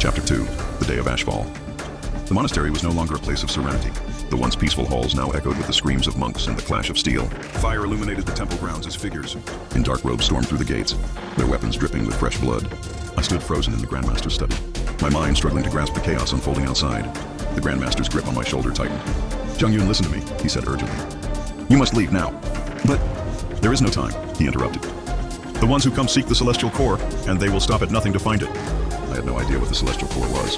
Chapter 2. The Day of Ashfall. The monastery was no longer a place of serenity. The once peaceful halls now echoed with the screams of monks and the clash of steel. Fire illuminated the temple grounds as figures in dark robes stormed through the gates, their weapons dripping with fresh blood. I stood frozen in the Grandmaster's study, my mind struggling to grasp the chaos unfolding outside. The Grandmaster's grip on my shoulder tightened. "Jiang Yun, listen to me," he said urgently. "You must leave now." "But there is no time," he interrupted. "The ones who come seek the Celestial Core, and they will stop at nothing to find it." I had no idea what the Celestial Core was,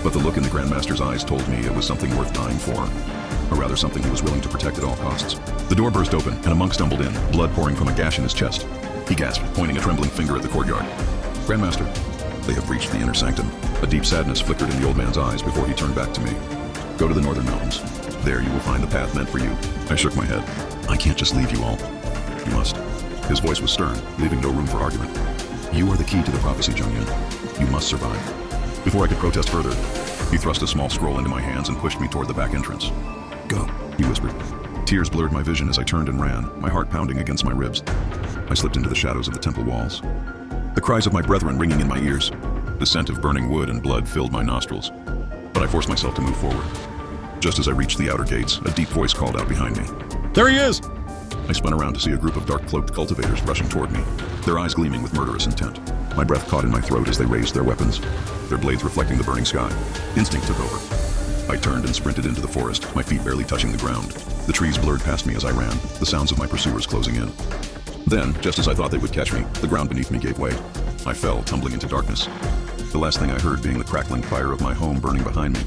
but the look in the Grandmaster's eyes told me it was something worth dying for, or rather something he was willing to protect at all costs. The door burst open, and a monk stumbled in, blood pouring from a gash in his chest. He gasped, pointing a trembling finger at the courtyard. "Grandmaster, they have breached the inner sanctum." A deep sadness flickered in the old man's eyes before he turned back to me. "Go to the northern mountains. There you will find the path meant for you." I shook my head. "I can't just leave you all." "You must." His voice was stern, leaving no room for argument. "You are the key to the prophecy, Jiang Yun. You must survive." Before I could protest further, he thrust a small scroll into my hands and pushed me toward the back entrance. "Go," he whispered. Tears blurred my vision as I turned and ran, my heart pounding against my ribs. I slipped into the shadows of the temple walls, the cries of my brethren ringing in my ears. The scent of burning wood and blood filled my nostrils, but I forced myself to move forward. Just as I reached the outer gates, a deep voice called out behind me. "There he is!" I spun around to see a group of dark-cloaked cultivators rushing toward me, their eyes gleaming with murderous intent. My breath caught in my throat as they raised their weapons, their blades reflecting the burning sky. Instinct took over. I turned and sprinted into the forest, my feet barely touching the ground. The trees blurred past me as I ran, the sounds of my pursuers closing in. Then, just as I thought they would catch me, the ground beneath me gave way. I fell, tumbling into darkness, the last thing I heard being the crackling fire of my home burning behind me.